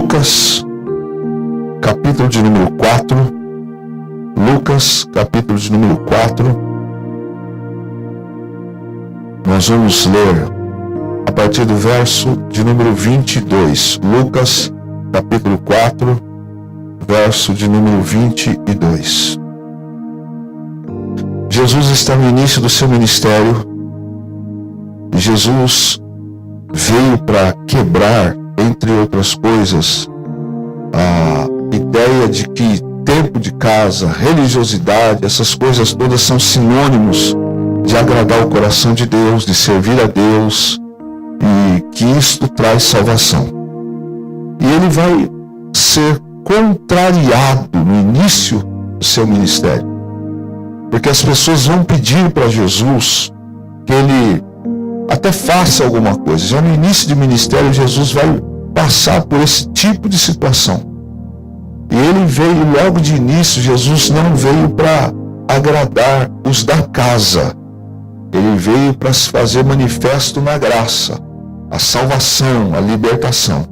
Lucas, capítulo de número 4. Lucas, capítulo de número 4. Nós vamos ler a partir do verso de número 22. Lucas, capítulo 4, verso de número 22. Jesus está no início do seu ministério. E Jesus veio para quebrar, entre outras coisas, a ideia de que tempo de casa, religiosidade, essas coisas todas são sinônimos de agradar o coração de Deus, de servir a Deus, e que isto traz salvação. E ele vai ser contrariado no início do seu ministério, porque as pessoas vão pedir para Jesus que ele até faça alguma coisa. Já no início do ministério, Jesus vai passar por esse tipo de situação. E ele veio logo de início. Jesus não veio para agradar os da casa. Ele veio para se fazer manifesto na graça, a salvação, a libertação.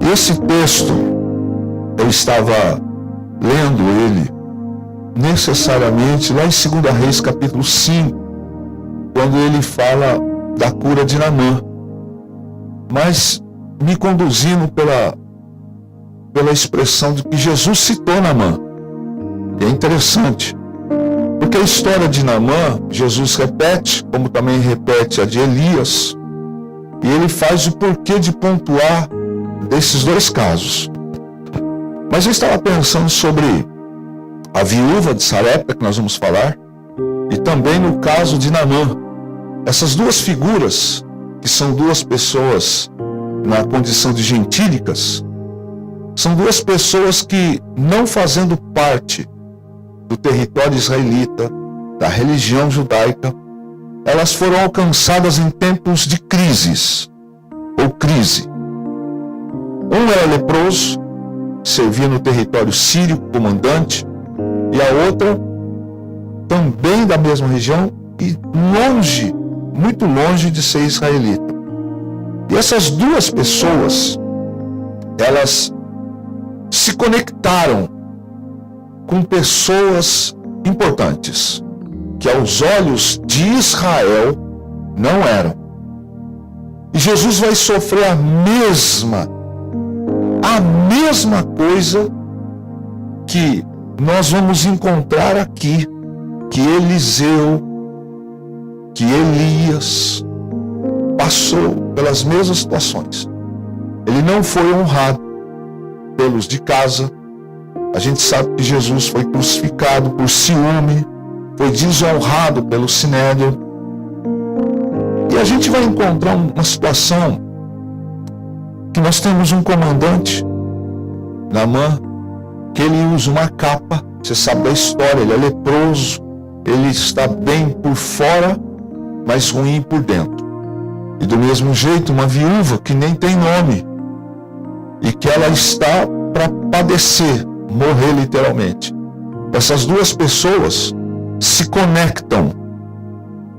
E esse texto, eu estava lendo ele necessariamente lá em 2 Reis, capítulo 5, quando ele fala da cura de Naamã, mas me conduzindo pela expressão de que Jesus citou Naamã. E é interessante, porque a história de Naamã, Jesus repete, como também repete a de Elias, e ele faz o porquê de pontuar desses dois casos. Mas eu estava pensando sobre a viúva de Sarepta, que nós vamos falar, e também no caso de Naamã. Essas duas figuras, que são duas pessoas na condição de gentílicas, são duas pessoas que, não fazendo parte do território israelita, da religião judaica, elas foram alcançadas em tempos de crises, ou crise. Um era leproso, servia no território sírio, comandante, e a outra, também da mesma região, e longe, muito longe de ser israelita. E essas duas pessoas, elas se conectaram com pessoas importantes, que aos olhos de Israel não eram. E Jesus vai sofrer a mesma coisa que nós vamos encontrar aqui, que Eliseu, que Elias passou pelas mesmas situações. Ele não foi honrado pelos de casa. A gente sabe que Jesus foi crucificado por ciúme, foi desonrado pelo Sinédrio. E a gente vai encontrar uma situação que nós temos um comandante, Naamã, que ele usa uma capa. Você sabe da história, ele é leproso, ele está bem por fora, mas ruim por dentro. E do mesmo jeito, uma viúva que nem tem nome, e que ela está para padecer, morrer literalmente. Essas duas pessoas se conectam,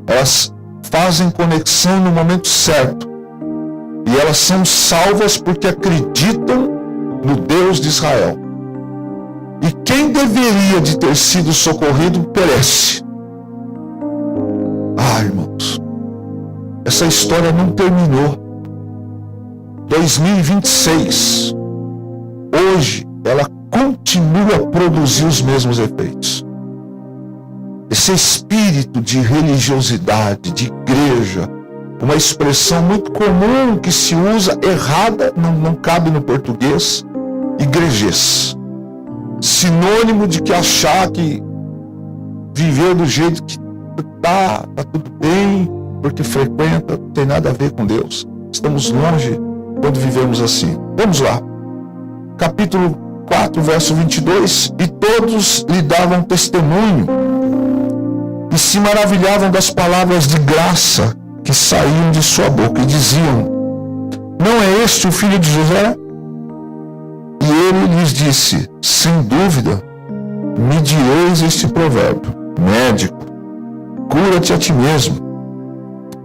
elas fazem conexão no momento certo, e elas são salvas porque acreditam no Deus de Israel. E quem deveria de ter sido socorrido perece. Irmãos, essa história não terminou. 2026, hoje, ela continua a produzir os mesmos efeitos. Esse espírito de religiosidade, de igreja, uma expressão muito comum que se usa errada, não cabe no português, igrejês. Sinônimo de que achar que viver do jeito que tá tudo bem, porque frequenta, não tem nada a ver com Deus. Estamos longe quando vivemos assim. Vamos lá. Capítulo 4, verso 22. E todos lhe davam testemunho e se maravilhavam das palavras de graça que saíam de sua boca e diziam: não é este o filho de José? E ele lhes disse: sem dúvida, me direis este provérbio: médico, cura-te a ti mesmo.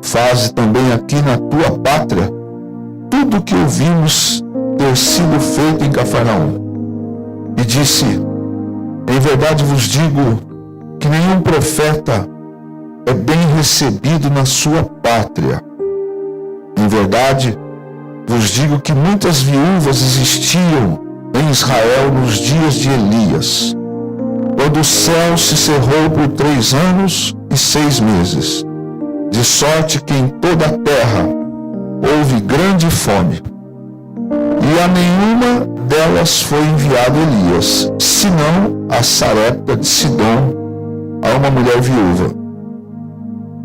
Faze também aqui na tua pátria tudo o que ouvimos teu ter sido feito em Cafarnaum. E disse: em verdade vos digo que nenhum profeta é bem recebido na sua pátria. Em verdade vos digo que muitas viúvas existiam em Israel nos dias de Elias, quando o céu se cerrou por 3 anos e 6 meses, de sorte que em toda a terra houve grande fome. E a nenhuma delas foi enviado Elias, senão a Sarepta de Sidom, a uma mulher viúva.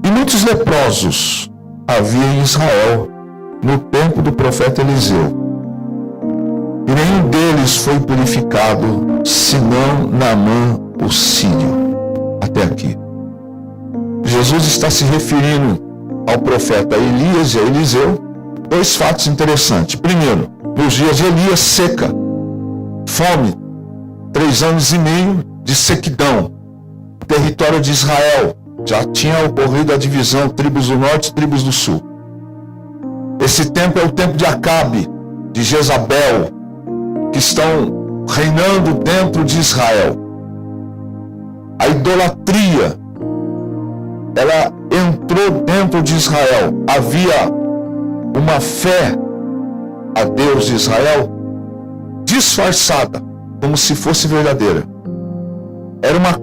E muitos leprosos havia em Israel no tempo do profeta Eliseu. E nenhum deles foi purificado, senão Naamã, o sírio. Até aqui. Jesus está se referindo ao profeta Elias e a Eliseu. 2 fatos interessantes. Primeiro, nos dias de Elias, seca, fome, 3 anos e meio de sequidão. O território de Israel já tinha ocorrido a divisão, tribos do norte e tribos do sul. Esse tempo é o tempo de Acabe, de Jezabel, que estão reinando dentro de Israel. A idolatria, ela entrou dentro de Israel. Havia uma fé a Deus de Israel disfarçada, como se fosse verdadeira. Era uma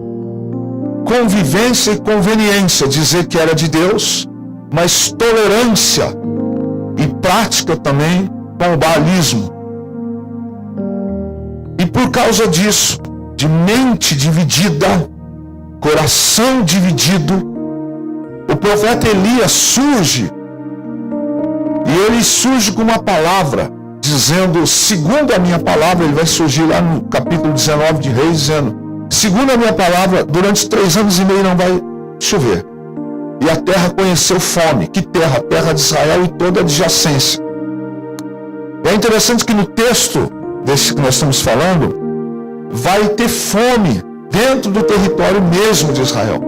convivência e conveniência dizer que era de Deus, mas tolerância e prática também com o baalismo. E por causa disso, de mente dividida, coração dividido, o profeta Elias surge. E ele surge com uma palavra, dizendo, segundo a minha palavra, ele vai surgir lá no capítulo 19 de Reis, dizendo, segundo a minha palavra, durante 3 anos e meio não vai chover. E a terra conheceu fome. Que terra? A terra de Israel e toda a adjacência. É interessante que no texto desse que nós estamos falando, vai ter fome dentro do território mesmo de Israel.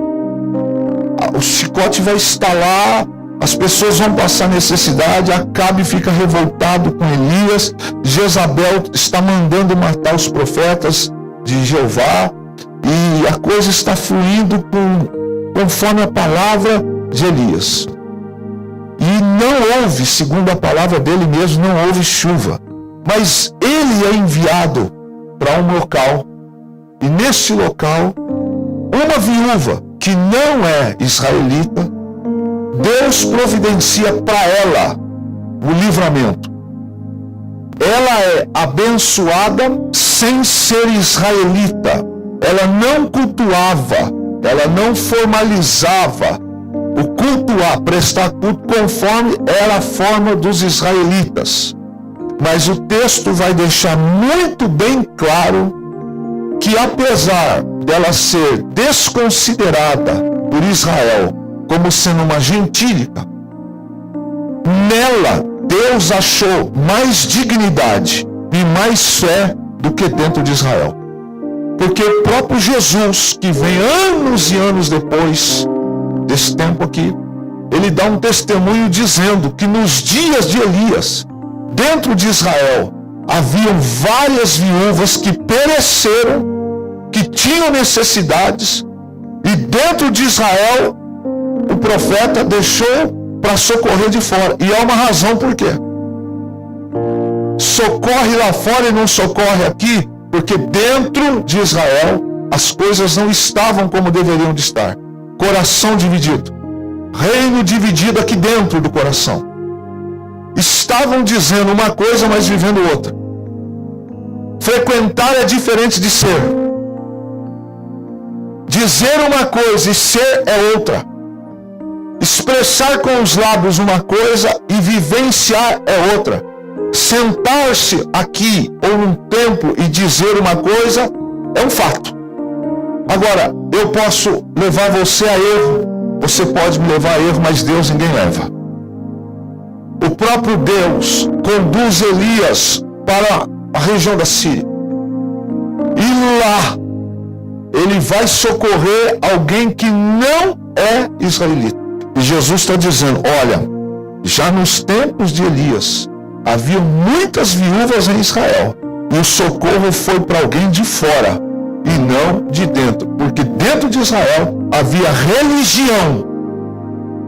O chicote vai estalar, as pessoas vão passar necessidade, Acabe fica revoltado com Elias, Jezabel está mandando matar os profetas de Jeová, e a coisa está fluindo conforme a palavra de Elias. E não houve, segundo a palavra dele mesmo, não houve chuva. Mas ele é enviado para um local, e nesse local, uma viúva que não é israelita, Deus providencia para ela o livramento. Ela é abençoada sem ser israelita. Ela não cultuava, ela não formalizava o cultuar, prestar culto conforme era a forma dos israelitas. Mas o texto vai deixar muito bem claro que apesar dela ser desconsiderada por Israel como sendo uma gentílica, nela Deus achou mais dignidade e mais fé do que dentro de Israel. Porque o próprio Jesus, que vem anos e anos depois desse tempo aqui, ele dá um testemunho dizendo que nos dias de Elias, dentro de Israel, haviam várias viúvas que pereceram, que tinham necessidades, e dentro de Israel, o profeta deixou para socorrer de fora. E há uma razão por quê. Socorre lá fora e não socorre aqui, porque dentro de Israel, as coisas não estavam como deveriam de estar. Coração dividido. Reino dividido aqui dentro do coração. Estavam dizendo uma coisa, mas vivendo outra. Frequentar é diferente de ser. Dizer uma coisa e ser é outra. Expressar com os lábios uma coisa e vivenciar é outra. Sentar-se aqui ou num templo e dizer uma coisa é um fato. Agora, eu posso levar você a erro, você pode me levar a erro, mas Deus ninguém leva. O próprio Deus conduz Elias para a região da Síria. E lá, ele vai socorrer alguém que não é israelita. E Jesus está dizendo, olha, já nos tempos de Elias, havia muitas viúvas em Israel, e o socorro foi para alguém de fora, e não de dentro, porque dentro de Israel havia religião,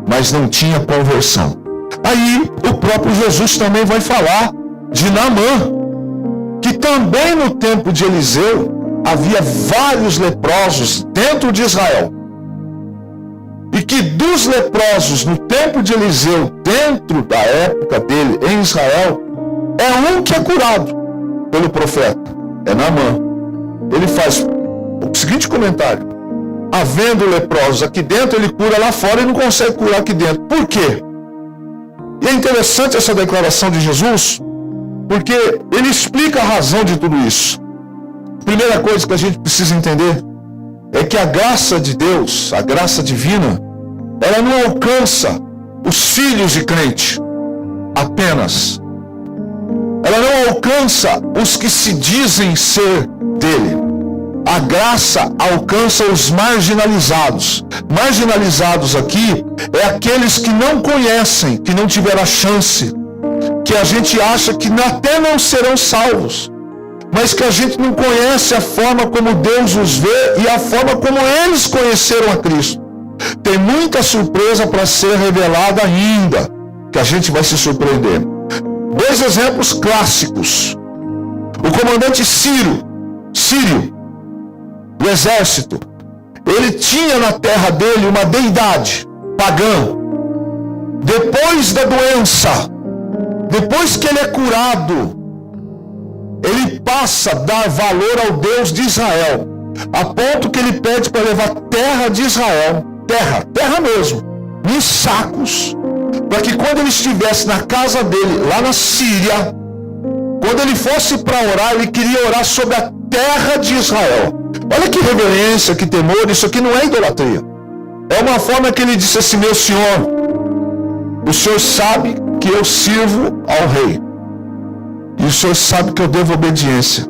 mas não tinha conversão. Aí o próprio Jesus também vai falar de Naamã, que também no tempo de Eliseu havia vários leprosos dentro de Israel. E que dos leprosos no tempo de Eliseu, dentro da época dele em Israel, é um que é curado pelo profeta, é Naamã. Ele faz o seguinte comentário: havendo leprosos aqui dentro, ele cura lá fora e não consegue curar aqui dentro. Por quê? E é interessante essa declaração de Jesus, porque ele explica a razão de tudo isso. Primeira coisa que a gente precisa entender é que a graça de Deus, a graça divina, ela não alcança os filhos de crente apenas. Ela não alcança os que se dizem ser dele. A graça alcança os marginalizados. Marginalizados aqui é aqueles que não conhecem, que não tiveram a chance, que a gente acha que até não serão salvos, mas que a gente não conhece a forma como Deus os vê e a forma como eles conheceram a Cristo. Tem muita surpresa para ser revelada ainda, que a gente vai se surpreender. Dois exemplos clássicos. O comandante Sírio, do exército, ele tinha na terra dele uma deidade pagã. Depois da doença, depois que ele é curado, ele passa a dar valor ao Deus de Israel, a ponto que ele pede para levar terra de Israel, terra mesmo, em sacos, para que quando ele estivesse na casa dele, lá na Síria, quando ele fosse para orar, ele queria orar sobre a terra de Israel. Olha que reverência, que temor, isso aqui não é idolatria. É uma forma que ele disse assim: meu Senhor, o Senhor sabe que eu sirvo ao rei, e o Senhor sabe que eu devo obediência.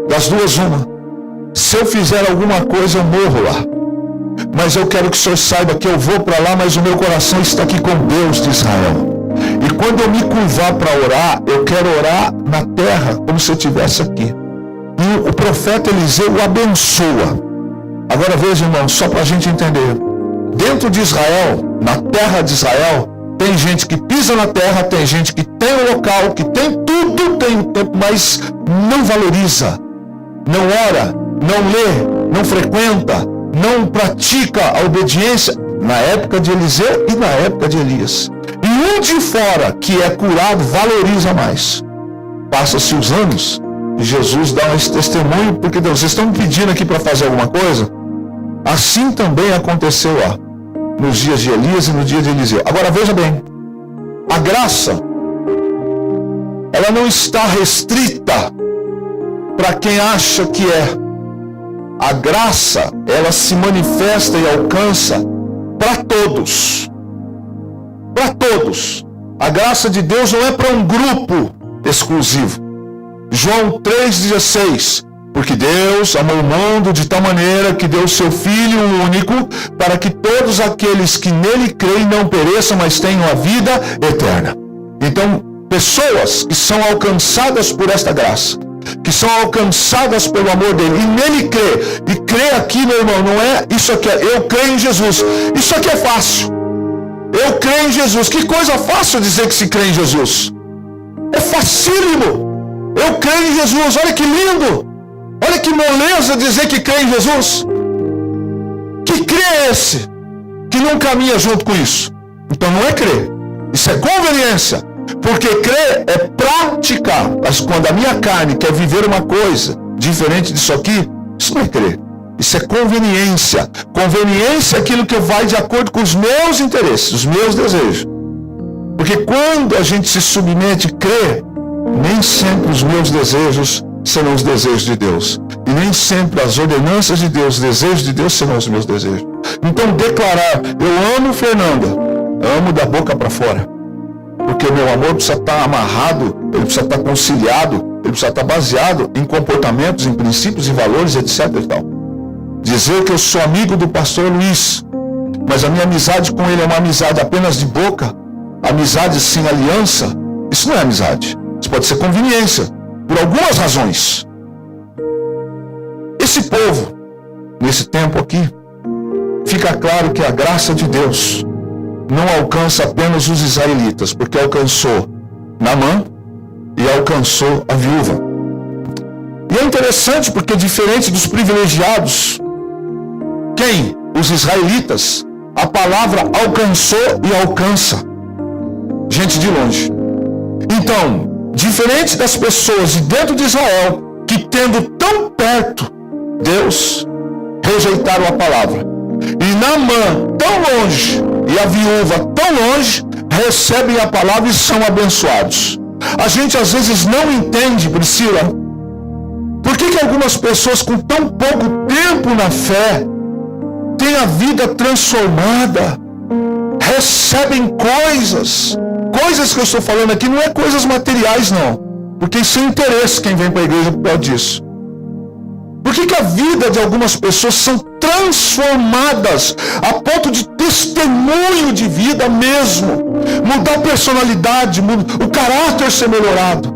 Das duas, uma. Se eu fizer alguma coisa, eu morro lá. Mas eu quero que o Senhor saiba que eu vou para lá, mas o meu coração está aqui com Deus de Israel. E quando eu me curvar para orar, eu quero orar na terra, como se eu estivesse aqui. E o profeta Eliseu o abençoa. Agora veja, irmão, só para a gente entender. Dentro de Israel, na terra de Israel, tem gente que pisa na terra, tem gente que tem o local, que tem tudo, tem o tempo, mas não valoriza, não ora, não lê, não frequenta, não pratica a obediência na época de Eliseu e na época de Elias. E um de fora que é curado valoriza mais. Passa-se os anos e Jesus dá esse testemunho, porque Deus, vocês estão me pedindo aqui para fazer alguma coisa? Assim também aconteceu lá, nos dias de Elias e no dia de Eliseu. Agora veja bem, a graça, ela não está restrita para quem acha que é. A graça, ela se manifesta e alcança para todos. Para todos. A graça de Deus não é para um grupo exclusivo. João 3,16. Porque Deus amou o mundo de tal maneira que deu o seu Filho único, para que todos aqueles que nele creem não pereçam, mas tenham a vida eterna. Então, pessoas que são alcançadas por esta graça, que são alcançadas pelo amor dele, e nele crê, e crê aqui, meu irmão, não é isso aqui, eu creio em Jesus. Isso aqui é fácil. Eu creio em Jesus. Que coisa fácil dizer que se crê em Jesus. É facílimo. Eu creio em Jesus. Olha que lindo. Olha que moleza dizer que crê em Jesus. Que crê é esse que não caminha junto com isso? Então não é crer. Isso é conveniência. Porque crer é praticar. Mas quando a minha carne quer viver uma coisa diferente disso aqui, isso não é crer. Isso é conveniência. Conveniência é aquilo que vai de acordo com os meus interesses, os meus desejos. Porque quando a gente se submete a crer, nem sempre os meus desejos serão os desejos de Deus. E nem sempre as ordenanças de Deus, os desejos de Deus serão os meus desejos. Então declarar, eu amo Fernanda, amo da boca para fora. Porque o meu amor precisa estar amarrado, ele precisa estar conciliado, ele precisa estar baseado em comportamentos, em princípios, em valores, etc. e tal. Dizer que eu sou amigo do pastor Luiz, mas a minha amizade com ele é uma amizade apenas de boca, amizade sem aliança, Isso não é amizade. Isso pode ser conveniência, por algumas razões. Esse povo, nesse tempo aqui, fica claro que a graça de Deus não alcança apenas os israelitas, porque alcançou Naamã e alcançou a viúva. E é interessante porque, diferente dos privilegiados, quem? Os israelitas, a palavra alcançou e alcança gente de longe. Então, diferente das pessoas de dentro de Israel, que tendo tão perto Deus, rejeitaram a palavra. E Naamã, tão longe, e a viúva, tão longe, recebem a palavra e são abençoados. A gente às vezes não entende, Priscila, por que algumas pessoas com tão pouco tempo na fé têm a vida transformada, recebem coisas que eu estou falando aqui não é coisas materiais não, porque isso é interesse quem vem para a igreja por causa disso. Por que a vida de algumas pessoas são transformadas a ponto de testemunho de vida mesmo, mudar a personalidade, o caráter ser melhorado?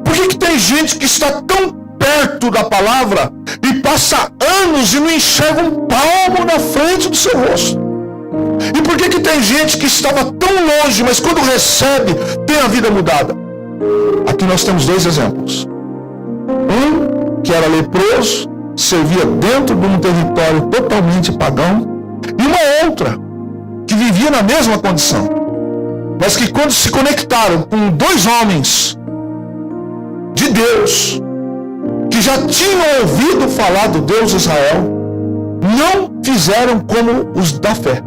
Por que tem gente que está tão perto da palavra e passa anos e não enxerga um palmo na frente do seu rosto? E por que tem gente que estava tão longe, mas quando recebe, tem a vida mudada? Aqui nós temos dois exemplos. Um que era leproso, servia dentro de um território totalmente pagão, e uma outra que vivia na mesma condição, mas que quando se conectaram com dois homens de Deus, que já tinham ouvido falar do Deus de Israel, não fizeram como os da fé,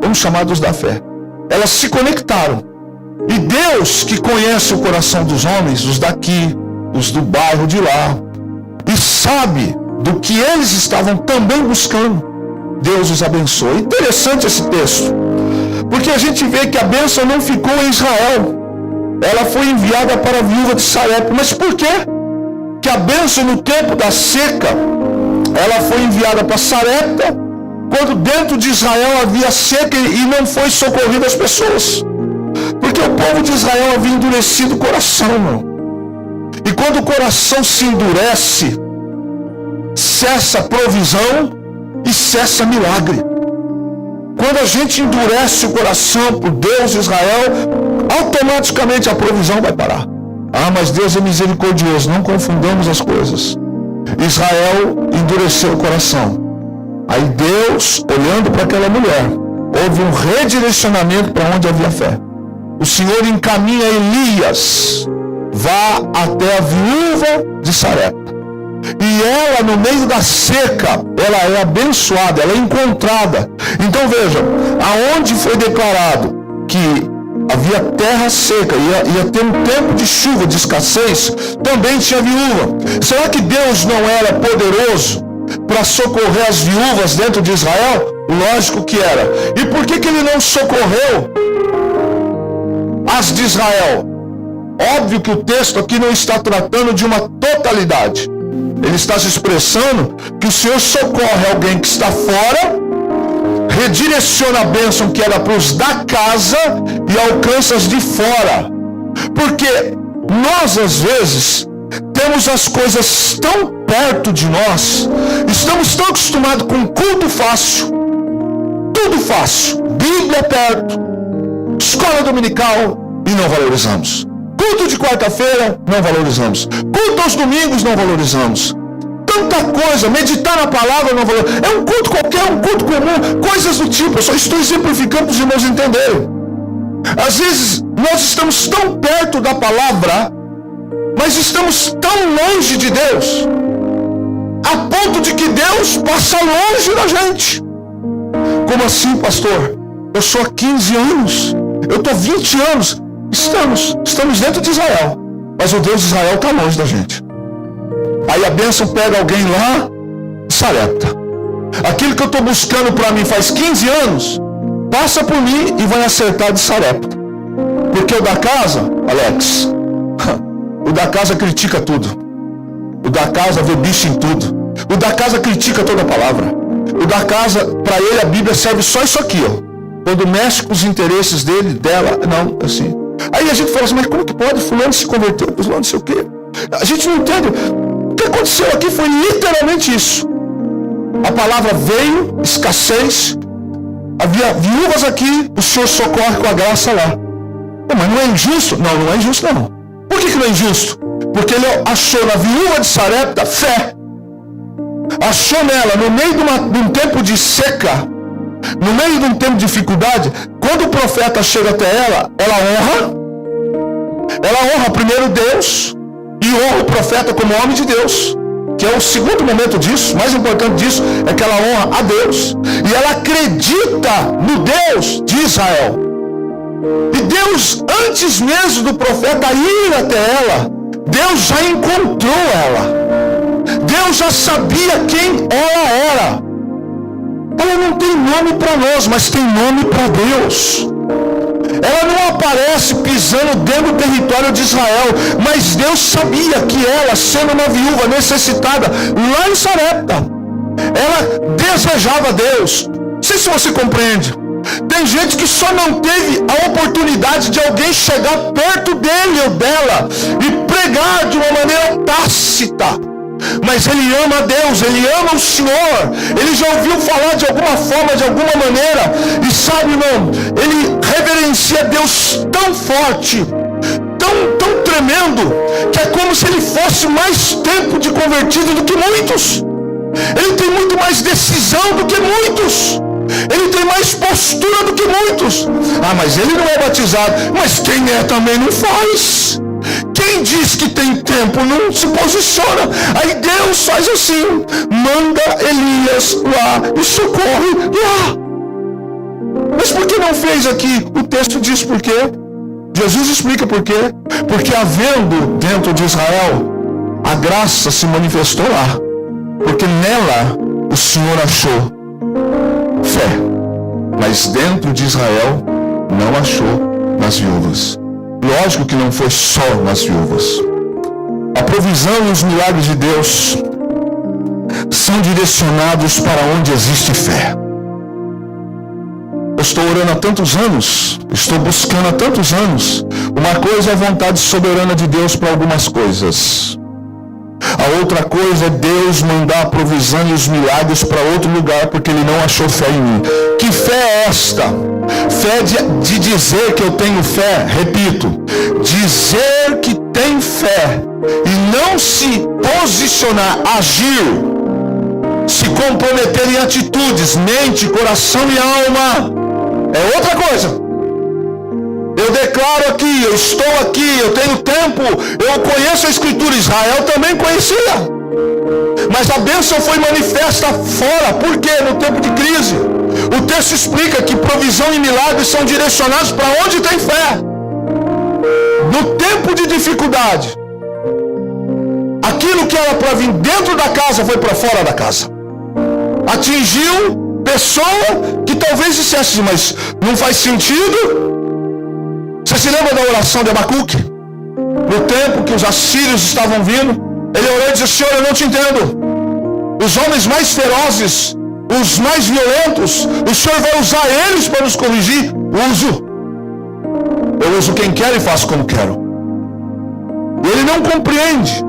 vamos chamar dos da fé. Elas se conectaram, e Deus, que conhece o coração dos homens, os daqui, os do bairro de lá, e sabe do que eles estavam também buscando, Deus os abençoa. Interessante esse texto, porque a gente vê que a bênção não ficou em Israel, ela foi enviada para a viúva de Sarepta. Mas por quê? Que a bênção no tempo da seca, ela foi enviada para Sarepta, quando dentro de Israel havia seca e não foi socorrida as pessoas, porque o povo de Israel havia endurecido o coração, irmão. E quando o coração se endurece, cessa provisão e cessa milagre. Quando a gente endurece o coração por Deus de Israel, automaticamente a provisão vai parar. Ah, mas Deus é misericordioso, não confundamos as coisas. Israel endureceu o coração. Aí Deus, olhando para aquela mulher, houve um redirecionamento para onde havia fé. O Senhor encaminha Elias, vá até a viúva de Sarepta. E ela, no meio da seca, ela é abençoada, ela é encontrada. Então veja, aonde foi declarado que havia terra seca, ia ter um tempo de chuva, de escassez, também tinha viúva. Será que Deus não era poderoso para socorrer as viúvas dentro de Israel? Lógico que era. E por que ele não socorreu as de Israel? Óbvio que o texto aqui não está tratando de uma totalidade. Ele está se expressando que o Senhor socorre alguém que está fora, redireciona a bênção que era para os da casa e alcança as de fora. Porque nós, às vezes, temos as coisas tão perto de nós, estamos tão acostumados com culto fácil, tudo fácil, Bíblia perto, escola dominical, e não valorizamos. Culto de quarta-feira, não valorizamos. Culto aos domingos, não valorizamos. Tanta coisa, meditar na palavra, não valorizamos. É um culto qualquer, um culto comum, coisas do tipo. Eu só estou exemplificando para os irmãos entenderem. Às vezes, nós estamos tão perto da palavra, mas estamos tão longe de Deus, a ponto de que Deus passa longe da gente. Como assim, pastor? Eu sou há 15 anos, eu estou 20 anos. Estamos dentro de Israel, mas o Deus de Israel está longe da gente. Aí a bênção pega alguém lá de Sarepta. Aquilo que eu estou buscando para mim faz 15 anos, passa por mim e vai acertar de Sarepta. Porque o da casa, Alex, o da casa critica tudo. O da casa vê bicho em tudo. O da casa critica toda a palavra. O da casa, para ele a Bíblia serve só isso aqui, ó. Quando mexe com os interesses dele, dela, não, assim. Aí a gente fala assim, mas como que pode? Fulano se converteu, fulano não sei o quê. A gente não entende. O que aconteceu aqui foi literalmente isso. A palavra veio, escassez. Havia viúvas aqui, o Senhor socorre com a graça lá. Mas não é injusto? Não, não é injusto não. Por que não é injusto? Porque ele achou na viúva de Sarepta fé. Achou nela, no meio de um tempo de seca, no meio de um tempo de dificuldade, quando o profeta chega até ela, ela honra primeiro Deus e honra o profeta como homem de Deus, que é o segundo momento disso. Mais importante disso é que ela honra a Deus e ela acredita no Deus de Israel. E Deus, antes mesmo do profeta ir até ela, Deus já encontrou ela. Deus já sabia quem ela era. Ela não tem nome para nós, mas tem nome para Deus. Ela não aparece pisando dentro do território de Israel, mas Deus sabia que ela, sendo uma viúva necessitada, lá em Sarepta, ela desejava Deus. Não sei se você compreende. Tem gente que só não teve a oportunidade de alguém chegar perto dele ou dela e pregar de uma maneira tácita. Mas ele ama a Deus, ele ama o Senhor, ele já ouviu falar de alguma forma, de alguma maneira, e sabe, irmão, ele reverencia Deus tão forte, tão tremendo, que é como se ele fosse mais tempo de convertido do que muitos. Ele tem muito mais decisão do que muitos. Ele tem mais postura do que muitos. Ah, mas ele não é batizado. Mas quem é também não faz. Quem diz que tem tempo não se posiciona. Aí Deus faz assim, manda Elias lá e socorre lá. Mas por que não fez aqui? O texto diz por quê. Jesus explica por quê. Porque havendo dentro de Israel, a graça se manifestou lá. Porque nela o Senhor achou fé. Mas dentro de Israel não achou nas viúvas. Lógico que não foi só nas viúvas. A provisão e os milagres de Deus são direcionados para onde existe fé. Eu estou orando há tantos anos, estou buscando há tantos anos. Uma coisa é a vontade soberana de Deus para algumas coisas. A outra coisa é Deus mandar a provisão e os milagres para outro lugar, porque Ele não achou fé em mim. Que fé é esta? Fé de dizer que eu tenho fé, repito, dizer que tem fé e não se posicionar, agir, se comprometer em atitudes, mente, coração e alma, é outra coisa. Eu declaro aqui, eu estou aqui, eu tenho tempo, eu conheço a Escritura. Israel também conhecia, mas a bênção foi manifesta fora. Por quê? No tempo de crise. O texto explica que provisão e milagres são direcionados para onde tem fé. No tempo de dificuldade, aquilo que era para vir dentro da casa foi para fora da casa. Atingiu pessoa que talvez dissesse, mas não faz sentido. Você se lembra da oração de Abacuque? No tempo que os assírios estavam vindo, ele orou e disse: Senhor, eu não te entendo. Os homens mais ferozes, os mais violentos, o Senhor vai usar eles para nos corrigir? Uso. Eu uso quem quero e faço como quero. E ele não compreende.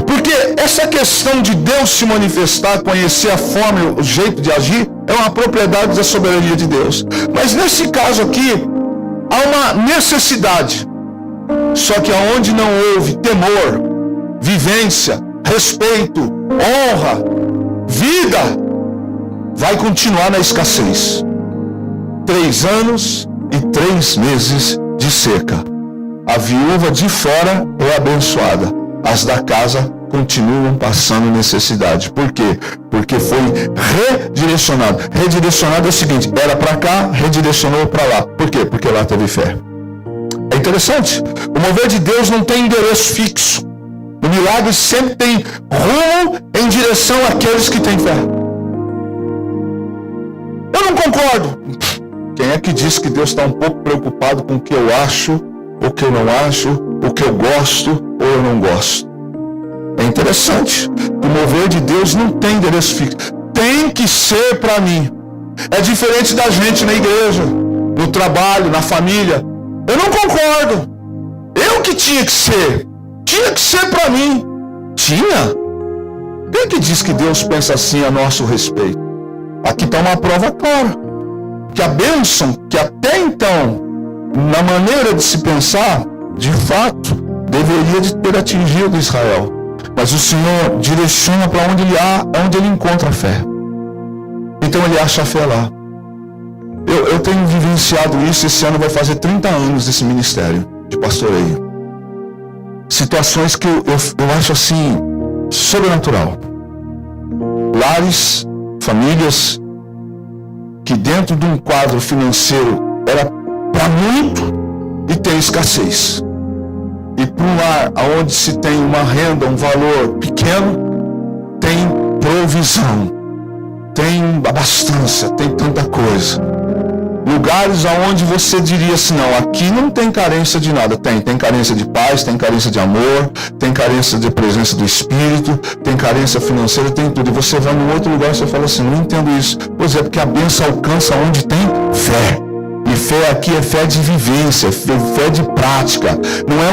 Porque essa questão de Deus se manifestar, conhecer a forma, o jeito de agir, é uma propriedade da soberania de Deus. Mas nesse caso aqui, há uma necessidade. Só que aonde não houve temor, vivência, respeito, honra, vida, vai continuar na escassez. 3 anos e 3 meses de seca. A viúva de fora é abençoada. As da casa continuam passando necessidade. Por quê? Porque foi redirecionado. Redirecionado é o seguinte: era para cá, redirecionou para lá. Por quê? Porque lá teve fé. É interessante. O mover de Deus não tem endereço fixo. O milagre sempre tem rumo em direção àqueles que têm fé. Eu não concordo. Quem é que diz que Deus está um pouco preocupado com o que eu acho, o que eu não acho, o que eu gosto ou eu não gosto? É interessante. O mover de Deus não tem endereço fixo. Tem que ser para mim. É diferente da gente na igreja, no trabalho, na família. Eu não concordo. eu que tinha que ser. Tinha que ser para mim. Tinha? Quem que diz que Deus pensa assim a nosso respeito? Aqui está uma prova clara. Que a bênção, que até então, na maneira de se pensar, de fato, deveria de ter atingido Israel. Mas o Senhor direciona para onde ele encontra a fé. Então ele acha a fé lá. Eu tenho vivenciado isso, esse ano vai fazer 30 anos desse ministério de pastoreio. Situações que eu acho assim, sobrenatural. Lares, famílias, que dentro de um quadro financeiro era para muito e tem escassez. E para um lar onde se tem uma renda, um valor pequeno, tem provisão, tem abastança, tem tanta coisa. Lugares onde você diria assim, não, aqui não tem carência de nada. Tem carência de paz, tem carência de amor, tem carência de presença do Espírito, tem carência financeira, tem tudo. E você vai num outro lugar e você fala assim, não entendo isso. Pois é, porque a bênção alcança onde tem fé. E fé aqui é fé de vivência, fé de prática. Não é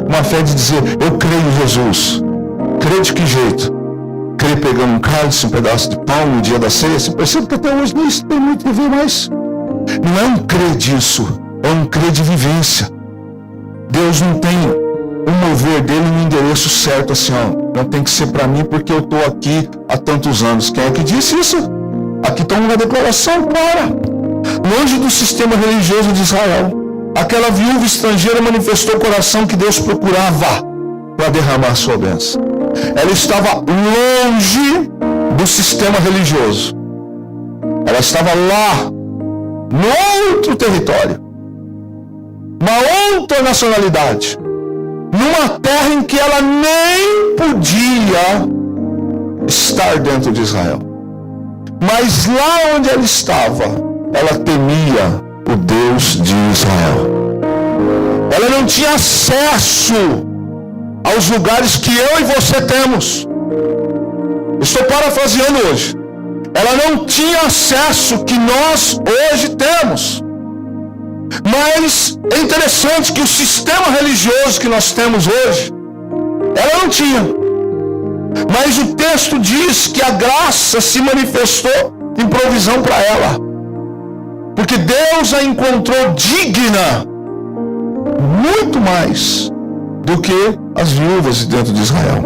uma fé de dizer, eu creio em Jesus. Creio de que jeito? Creio pegando um cálice, um pedaço de pão no dia da ceia. Você percebe que até hoje isso tem muito a ver mais. Não é um crer disso, é um crer de vivência. Deus não tem o mover dele no endereço certo assim, ó. Não tem que ser para mim porque eu estou aqui há tantos anos. Quem é que disse isso? Aqui está uma declaração clara. Longe do sistema religioso de Israel, aquela viúva estrangeira manifestou o coração que Deus procurava para derramar sua bênção. Ela estava longe do sistema religioso. Ela estava lá, no outro território, uma outra nacionalidade, numa terra em que ela nem podia estar dentro de Israel. Mas lá onde ela estava, ela temia o Deus de Israel. Ela não tinha acesso aos lugares que eu e você temos. Estou parafraseando hoje. Ela não tinha acesso que nós hoje temos. Mas é interessante que o sistema religioso que nós temos hoje, ela não tinha. Mas o texto diz que a graça se manifestou em provisão para ela. Porque Deus a encontrou digna muito mais do que as viúvas dentro de Israel.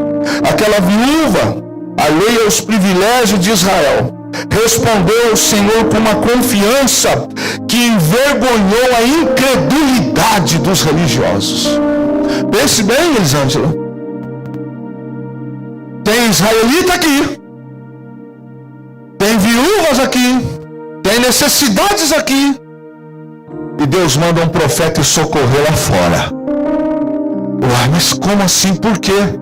Aquela viúva, alheia aos privilégios de Israel, respondeu ao Senhor com uma confiança que envergonhou a incredulidade dos religiosos. Pense bem, Elisângela. Tem israelita aqui, tem viúvas aqui, tem necessidades aqui, e Deus manda um profeta socorrer lá fora. Uai, mas como assim? Por quê?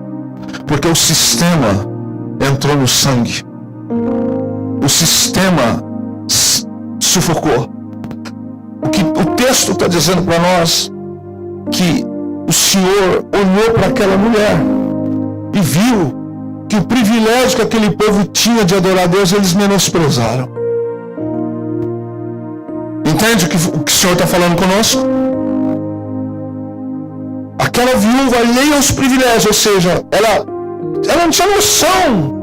Porque o sistema entrou no sangue. O sistema sufocou. O que o texto está dizendo para nós, que o Senhor olhou para aquela mulher e viu que o privilégio que aquele povo tinha de adorar a Deus, eles menosprezaram. Entende o que o Senhor está falando conosco? Aquela viúva alheia aos privilégios, ou seja, ela não tinha noção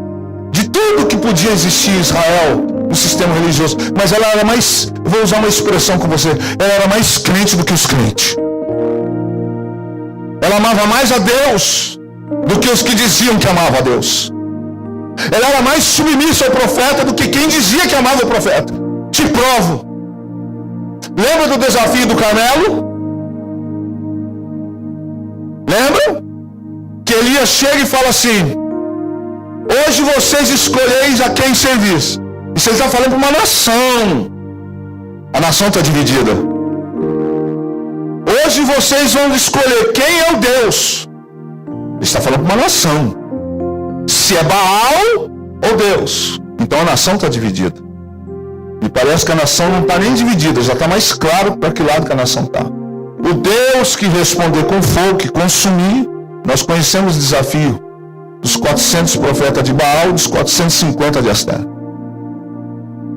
de tudo que podia existir em Israel, no sistema religioso, mas ela era mais, vou usar uma expressão com você, ela era mais crente do que os crentes. Ela amava mais a Deus do que os que diziam que amavam a Deus. Ela era mais submissa ao profeta do que quem dizia que amava o profeta. Te provo. Lembra do desafio do Carmelo? Lembra? Que Elias chega e fala assim: hoje vocês escolheis a quem servir. E você está falando para uma nação. A nação está dividida. Hoje vocês vão escolher quem é o Deus. Ele está falando para uma nação. Se é Baal ou Deus. Então a nação está dividida. E parece que a nação não está nem dividida. Já está mais claro para que lado que a nação está. O Deus que responder com fogo, que consumir. Nós conhecemos o desafio dos 400 profetas de Baal e dos 450 de Aster.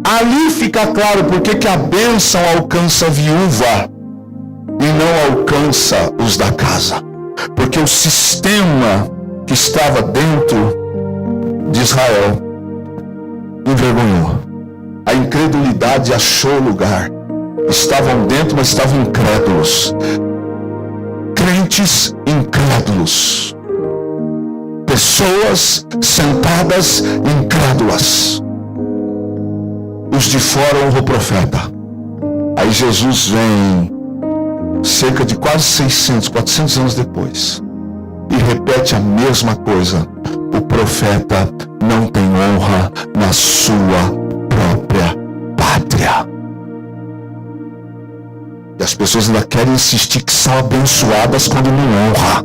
Ali fica claro porque que a bênção alcança a viúva e não alcança os da casa. Porque o sistema que estava dentro de Israel envergonhou. A incredulidade achou lugar. Estavam dentro, mas estavam incrédulos. Crentes incrédulos. Pessoas sentadas incrédulas. Os de fora honram o profeta. Aí Jesus vem, cerca de quase 600, 400 anos depois, e repete a mesma coisa. O profeta não tem honra na sua própria pátria. E as pessoas ainda querem insistir que são abençoadas quando não honra.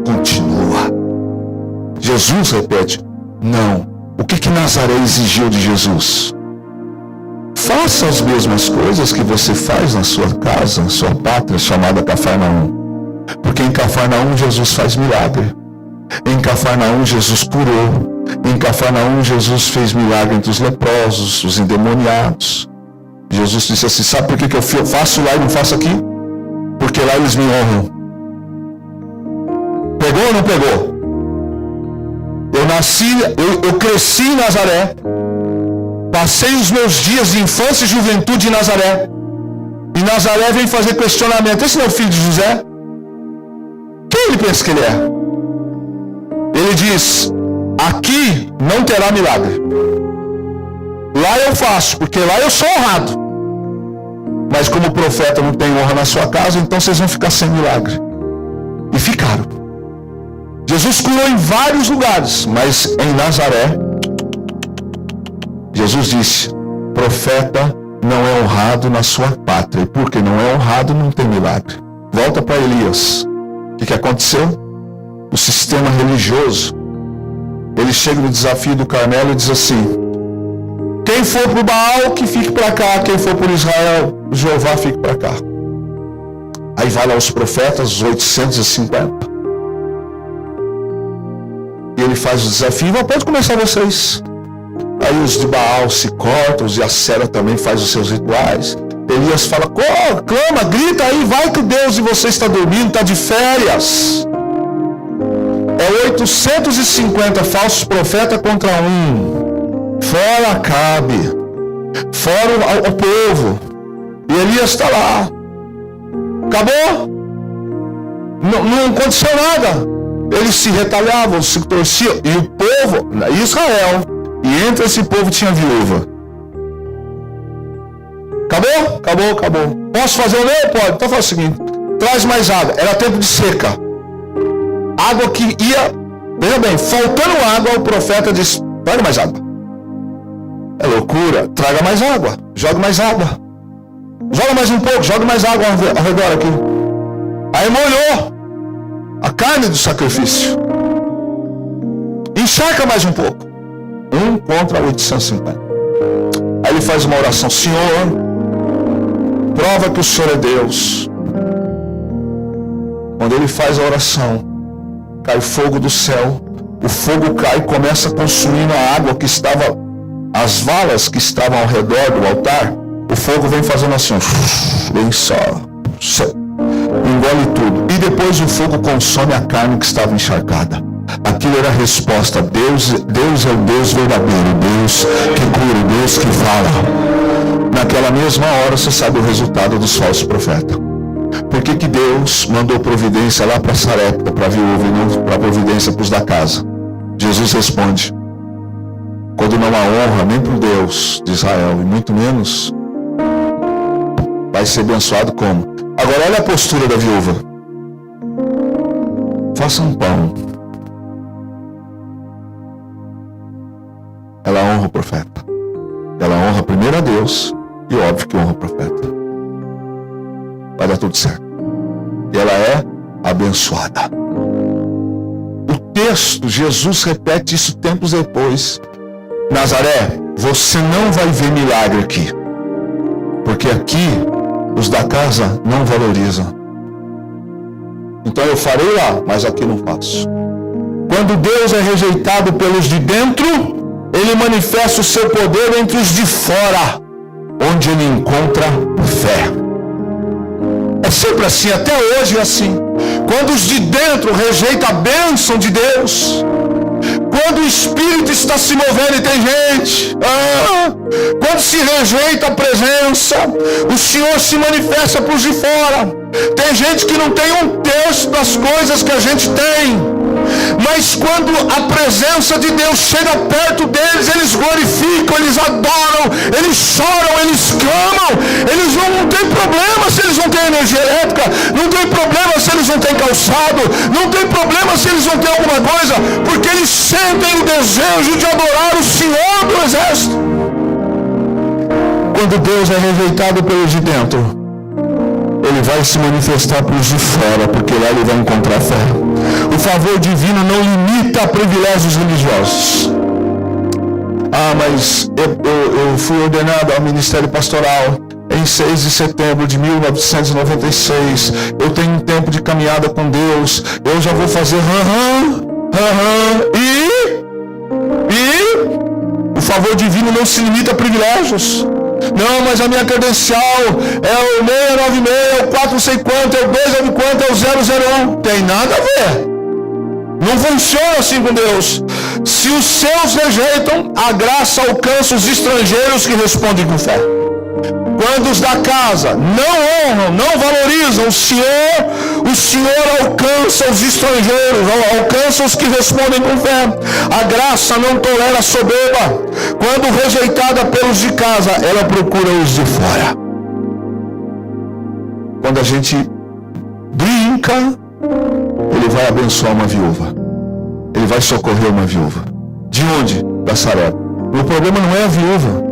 Continua. Jesus repete, não. O que Nazaré exigiu de Jesus? Faça as mesmas coisas que você faz na sua casa, na sua pátria, chamada Cafarnaum. Porque em Cafarnaum Jesus faz milagre. Em Cafarnaum Jesus curou. Em Cafarnaum Jesus fez milagre entre os leprosos, os endemoniados. Jesus disse assim, sabe por que eu faço lá e não faço aqui? Porque lá eles me honram. Pegou ou não pegou? Eu cresci em Nazaré. Passei os meus dias de infância e juventude em Nazaré. E Nazaré vem fazer questionamento. Esse não é o filho de José? Quem ele pensa que ele é? Ele diz, aqui não terá milagre. Lá eu faço, porque lá eu sou honrado. Mas como o profeta não tem honra na sua casa, então vocês vão ficar sem milagre. E ficaram. Jesus curou em vários lugares, mas em Nazaré, Jesus disse, profeta não é honrado na sua pátria. E porque não é honrado, não tem milagre. Volta para Elias. O que aconteceu? O sistema religioso, ele chega no desafio do Carmelo e diz assim, quem for para o Baal, que fique para cá. Quem for para Israel, Jeová fique para cá. Aí vai lá os profetas, os 850. E ele faz o desafio, pode começar vocês. Aí os de Baal se cortam, os de Acera também faz os seus rituais. Elias fala, clama, grita aí, vai que o Deus de vocês está dormindo, está de férias. É 850 falsos profetas contra um. Fora Acabe, fora o povo. E Elias está lá. Acabou? Não aconteceu nada. Eles se retalhavam, se torciam. E o povo, Israel, e entre esse povo tinha viúva. Acabou. Posso fazer o meu? Pode. Então faz o seguinte, traz mais água. Era tempo de seca. Água que ia, veja bem, faltando água, o profeta disse, traga mais água. É loucura, traga mais água, joga mais água. Joga mais um pouco, joga mais água ao redor aqui. Aí molhou a carne do sacrifício. Encharca mais um pouco. 1 contra 850. Aí ele faz uma oração, Senhor, prova que o Senhor é Deus. Quando ele faz a oração, cai fogo do céu. O fogo cai e começa consumindo a água que estava, as valas que estavam ao redor do altar. O fogo vem fazendo assim, vem só, engole tudo. E depois o fogo consome a carne que estava encharcada. Aquilo era a resposta. Deus é o Deus verdadeiro, Deus que cura, Deus que fala. Naquela mesma hora você sabe o resultado dos falsos profetas. Por que Deus mandou providência lá para Sarepta, para a viúva, e não para providência para os da casa? Jesus responde, quando não há honra nem para o Deus de Israel, e muito menos vai ser abençoado como? Agora olha a postura da viúva. Faça um pão. Ela honra o profeta. Ela honra primeiro a Deus e óbvio que honra o profeta. Vai dar tudo certo. E ela é abençoada. O texto, Jesus repete isso tempos depois. Nazaré, você não vai ver milagre aqui. Porque aqui, os da casa não valorizam. Então eu farei lá, mas aqui não faço. Quando Deus é rejeitado pelos de dentro, Ele manifesta o seu poder entre os de fora, onde Ele encontra fé. É sempre assim, até hoje é assim. Quando os de dentro rejeitam a bênção de Deus, quando o Espírito está se movendo e tem gente, quando se rejeita a presença, o Senhor se manifesta para os de fora. Tem gente que não tem um terço das coisas que a gente tem, mas quando a presença de Deus chega perto deles, eles glorificam, eles adoram, eles choram, eles clamam. Eles não têm problema se eles não têm energia elétrica, não tem problema se eles não têm calçado, não tem problema se eles não têm alguma coisa, porque eles sentem o desejo de adorar o Senhor do Exército. Quando Deus é rejeitado pelos de dentro, Ele vai se manifestar para os de fora, porque lá Ele vai encontrar fé. O favor divino não limita a privilégios religiosos. Mas eu fui ordenado ao ministério pastoral em 6 de setembro de 1996. Eu tenho um tempo de caminhada com Deus. Eu já vou fazer e o favor divino não se limita a privilégios. Não, mas a minha credencial é o 696, é o 4 não sei quanto, é o 2 quanto, é o 001. Tem nada a ver. Não funciona assim com Deus. Se os seus rejeitam, a graça alcança os estrangeiros que respondem com fé. Quando os da casa não honram, não valorizam o Senhor alcança os estrangeiros, alcança os que respondem com fé. A graça não tolera a soberba. Quando rejeitada pelos de casa, ela procura os de fora. Quando a gente brinca, Ele vai abençoar uma viúva. Ele vai socorrer uma viúva. De onde? Da Sarepta. O problema não é a viúva.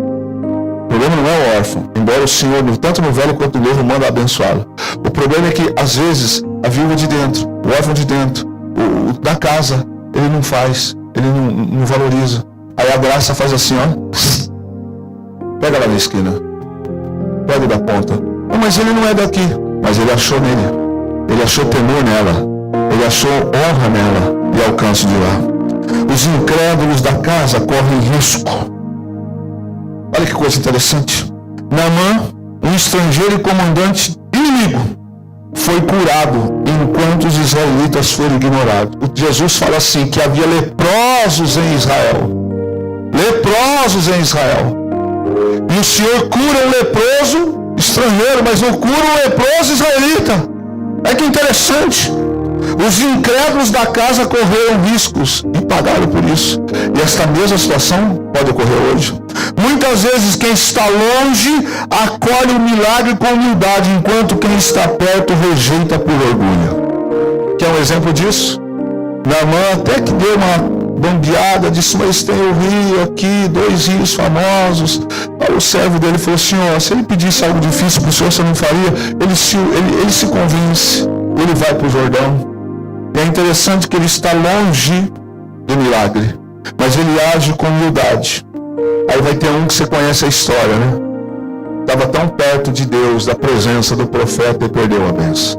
O problema não é o órfão. Embora o Senhor, tanto no Velho quanto no Novo, manda abençoá-lo. O problema é que, às vezes, a viúva de dentro, o órfão de dentro, o da casa, ele não faz, ele não valoriza. Aí a graça faz assim, pega lá na esquina. Pega da ponta. Mas ele não é daqui. Mas ele achou nele. Ele achou temor nela. Ele achou honra nela e alcance de lá. Os incrédulos da casa correm risco. Olha que coisa interessante. Naamã, um estrangeiro e comandante inimigo, foi curado enquanto os israelitas foram ignorados. Jesus fala assim, que havia leprosos em Israel. Leprosos em Israel. E o Senhor cura um leproso estrangeiro, mas não cura um leproso israelita. É que interessante. Os incrédulos da casa correram riscos e pagaram por isso. E esta mesma situação pode ocorrer hoje. Muitas vezes quem está longe acolhe o milagre com humildade, enquanto quem está perto rejeita por orgulho. Quer um exemplo disso? Naamã até que deu uma bambeada, disse, mas tem o rio aqui, 2 rios famosos. Aí o servo dele falou, Senhor, se ele pedisse algo difícil para o Senhor, você não faria? Ele se convence, ele vai para o Jordão. E é interessante que ele está longe do milagre, mas ele age com humildade. Aí vai ter um que você conhece a história, né? Estava tão perto de Deus, da presença do profeta, e perdeu a bênção.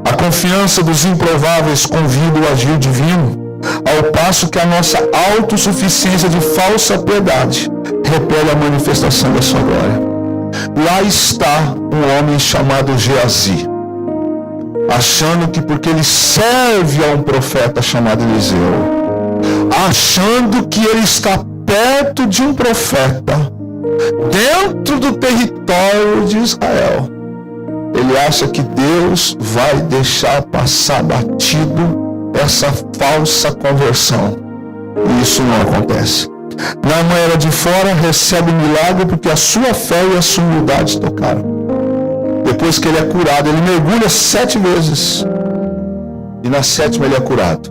A confiança dos improváveis convida o agir divino, ao passo que a nossa autossuficiência de falsa piedade repele a manifestação da sua glória. Lá está um homem chamado Geazi, achando que porque ele serve a um profeta chamado Eliseu, achando que ele está perto de um profeta, dentro do território de Israel, ele acha que Deus vai deixar passar batido essa falsa conversão. E isso não acontece. Naamã era de fora, recebe o milagre porque a sua fé e a sua humildade tocaram. Depois que ele é curado, ele mergulha 7 vezes. E na 7ª ele é curado.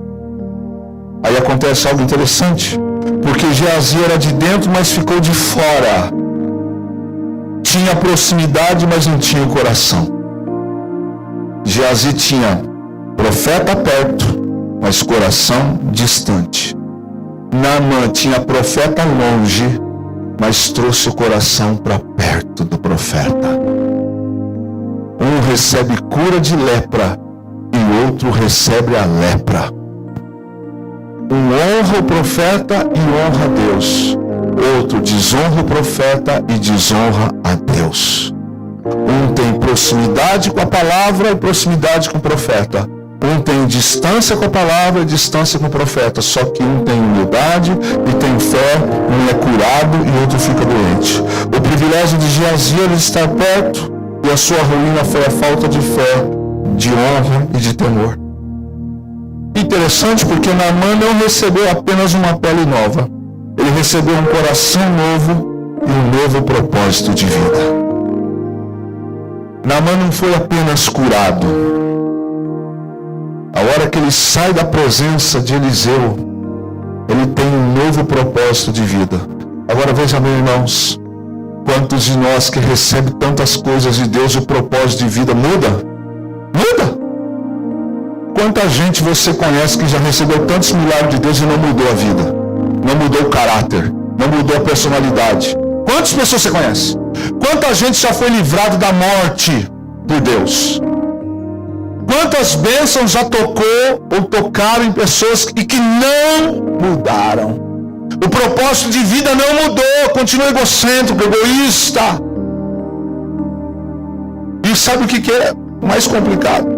Aí acontece algo interessante. Porque Geazi era de dentro, mas ficou de fora. Tinha proximidade, mas não tinha o coração. Geazi tinha profeta perto, mas coração distante. Naamã tinha profeta longe, mas trouxe o coração para perto do profeta. Um recebe cura de lepra e o outro recebe a lepra. Um honra o profeta e honra a Deus. Outro desonra o profeta e desonra a Deus. Um tem proximidade com a palavra e proximidade com o profeta. Um tem distância com a palavra e distância com o profeta. Só que um tem humildade e tem fé, um é curado e outro fica doente. O privilégio de Geazi era estar perto, e a sua ruína foi a falta de fé, de honra e de temor. Interessante, porque Naamã não recebeu apenas uma pele nova. Ele recebeu um coração novo e um novo propósito de vida. Naamã não foi apenas curado. A hora que ele sai da presença de Eliseu, ele tem um novo propósito de vida. Agora veja, meus irmãos, quantos de nós que recebem tantas coisas de Deus, o propósito de vida muda? Muda! Quanta gente você conhece que já recebeu tantos milagres de Deus e não mudou a vida? Não mudou o caráter, não mudou a personalidade. Quantas pessoas você conhece? Quanta gente já foi livrado da morte por Deus? Quantas bênçãos já tocou ou tocaram em pessoas e que não mudaram? O propósito de vida não mudou, continua egocêntrico, egoísta. E sabe o que é mais complicado?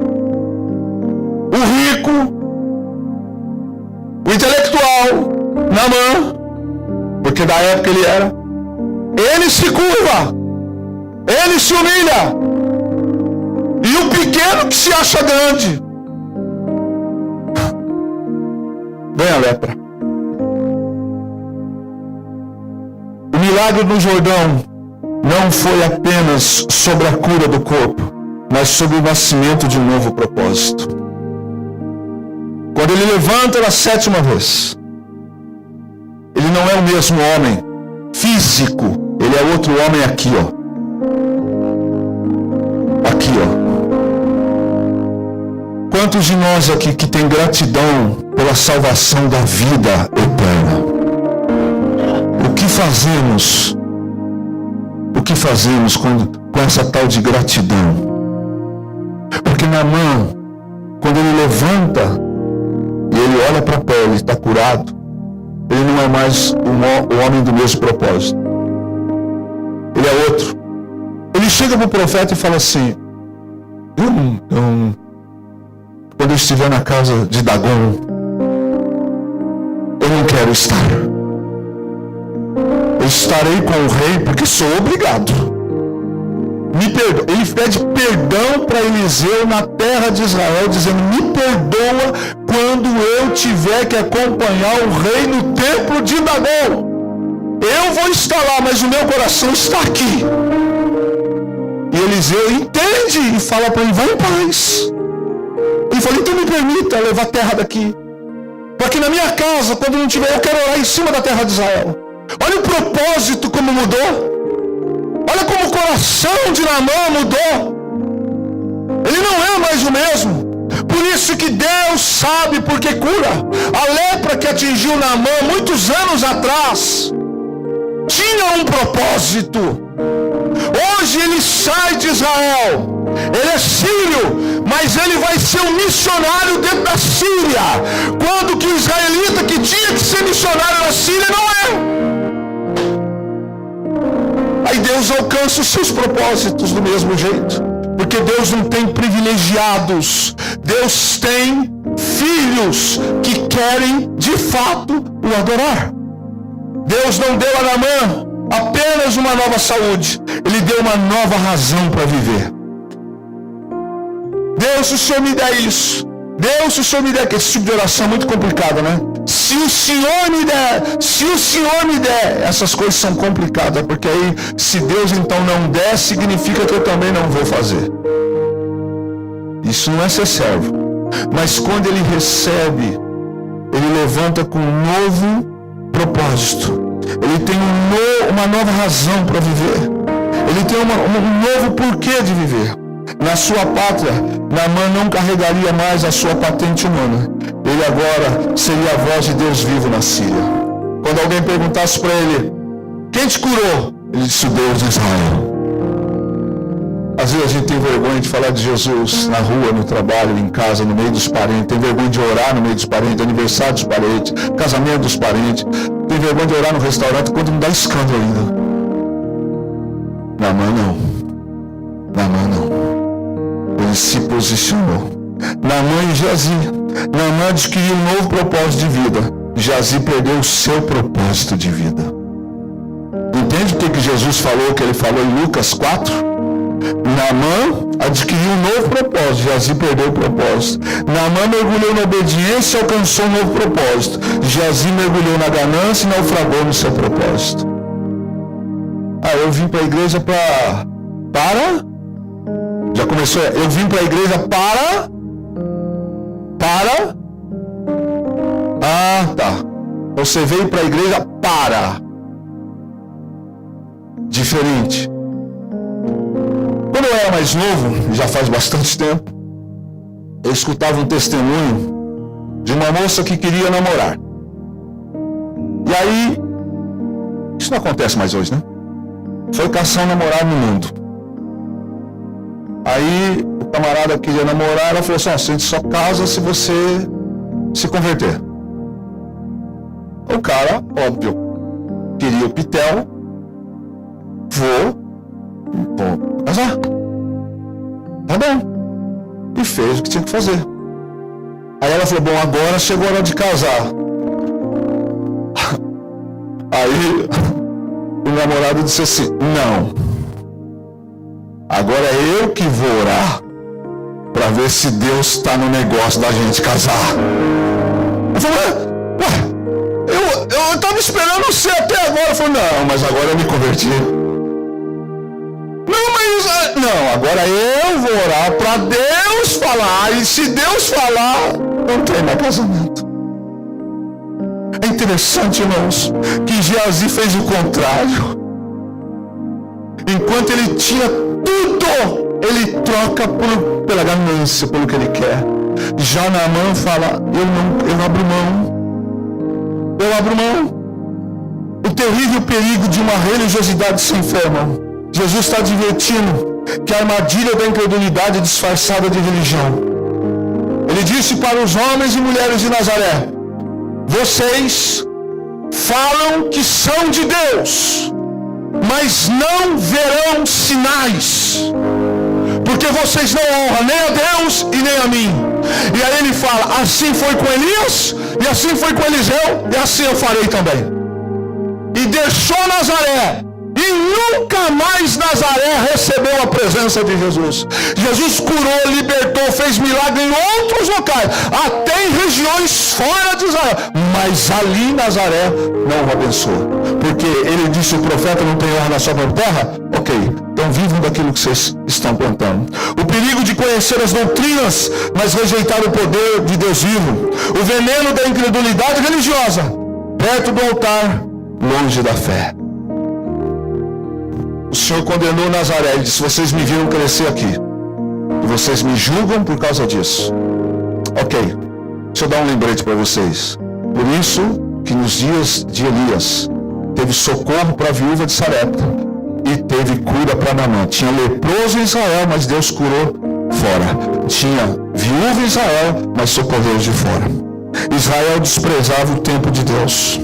O rico, o intelectual, Naamã, porque da época ele se curva, ele se humilha, e o pequeno que se acha grande ganha a lepra. O milagre no Jordão não foi apenas sobre a cura do corpo, mas sobre o nascimento de um novo propósito. Quando ele levanta na 7ª vez, ele não é o mesmo homem físico, ele é outro homem aqui, ó. Aqui, ó. Quantos de nós aqui que tem gratidão pela salvação da vida eterna? O que fazemos? O que fazemos com essa tal de gratidão? Porque Naamã, quando ele levanta e ele olha para a pele, está curado, ele não é mais o homem do mesmo propósito. Ele é outro. Ele chega para o profeta e fala assim: quando eu estiver na casa de Dagon, eu não quero estar. Eu estarei com o rei porque sou obrigado. Me perdoa. Ele pede perdão para Eliseu na terra de Israel, dizendo: me perdoa quando eu tiver que acompanhar o rei no templo de Dagon. Eu vou estar lá, mas o meu coração está aqui. E Eliseu entende e fala para ele: vai em paz. Ele falou: então me permita levar a terra daqui, para que na minha casa, quando não tiver, eu quero orar em cima da terra de Israel. Olha o propósito como mudou. Olha como o coração de Naamã mudou. Ele não é mais o mesmo. Por isso que Deus sabe por que cura. A lepra que atingiu Naamã muitos anos atrás tinha um propósito. Hoje ele sai de Israel. Ele é sírio, mas ele vai ser um missionário dentro da Síria. Quando que o israelita que tinha que ser missionário na Síria não é. Aí Deus alcança os seus propósitos do mesmo jeito. Porque Deus não tem privilegiados. Deus tem filhos que querem de fato o adorar. Deus não deu a Naamã apenas uma nova saúde. Ele deu uma nova razão para viver. Deus, se o Senhor me der isso. Deus, se o Senhor me der, que esse tipo de oração é muito complicada, né? Se o Senhor me der, essas coisas são complicadas, porque aí, se Deus então não der, significa que eu também não vou fazer. Isso não é ser servo. Mas quando ele recebe, ele levanta com um novo propósito. Ele tem uma nova razão para viver. Ele tem um novo porquê de viver. Na sua pátria, Naamã não carregaria mais a sua patente humana. Ele agora seria a voz de Deus vivo na Síria. Quando alguém perguntasse para ele: quem te curou? Ele disse: o Deus de Israel. Às vezes a gente tem vergonha de falar de Jesus na rua, no trabalho, em casa, no meio dos parentes. Tem vergonha de orar no meio dos parentes, aniversário dos parentes, casamento dos parentes. Tem vergonha de orar no restaurante quando não dá escândalo ainda. Naamã não. Naamã não. Ele se posicionou. Naamã e Geazi. Naamã adquiriu um novo propósito de vida. Geazi perdeu o seu propósito de vida. Entende o que Jesus falou, que ele falou em Lucas 4? Naamã adquiriu um novo propósito. Geazi perdeu o propósito. Naamã mergulhou na obediência e alcançou um novo propósito. Geazi mergulhou na ganância e naufragou no seu propósito. Eu vim para a igreja para... Já começou? Eu vim para a igreja para... Tá. Você veio para a igreja para... Diferente. Quando eu era mais novo, já faz bastante tempo, eu escutava um testemunho de uma moça que queria namorar. E aí, isso não acontece mais hoje, né? Foi caçar um namorado no mundo. Aí, o camarada queria namorar, ela falou assim: a gente só casa se você se converter. O cara, óbvio, queria o pitel. Vou casar. Tá bom. E fez o que tinha que fazer. Aí ela falou: bom, agora chegou a hora de casar. Aí o namorado disse assim: não. Agora é eu que vou orar para ver se Deus está no negócio da gente casar. Eu falei: eu estava esperando você até agora. Eu falei: não, mas agora eu me converti. Não, agora eu vou orar para Deus falar. E se Deus falar, não tem mais casamento. É interessante, irmãos, que Geazi fez o contrário. Enquanto ele tinha tudo, ele troca pela ganância, pelo que ele quer. Já Naamã fala: eu abro mão. Eu abro mão. O terrível perigo de uma religiosidade sem fé, irmão. Jesus está advertindo que a armadilha da incredulidade é disfarçada de religião. Ele disse para os homens e mulheres de Nazaré: vocês falam que são de Deus, mas não verão sinais, porque vocês não honram nem a Deus e nem a mim. E aí ele fala: assim foi com Elias, e assim foi com Eliseu, e assim eu farei também. E deixou Nazaré. E nunca mais Nazaré recebeu a presença de Jesus. Jesus curou, libertou, fez milagre em outros locais, até em regiões fora de Israel. Mas ali Nazaré não o abençoou. Porque ele disse: o profeta não tem honra na sua própria terra? Ok, então vivam daquilo que vocês estão plantando. O perigo de conhecer as doutrinas, mas rejeitar o poder de Deus vivo. O veneno da incredulidade religiosa, perto do altar, longe da fé. O Senhor condenou Nazaré e disse: vocês me viram crescer aqui, e vocês me julgam por causa disso. Ok, deixa eu dar um lembrete para vocês. Por isso que nos dias de Elias teve socorro para a viúva de Sarepta e teve cura para Naamã. Tinha leproso em Israel, mas Deus curou fora. Tinha viúva em Israel, mas socorreu de fora. Israel desprezava o tempo de Deus.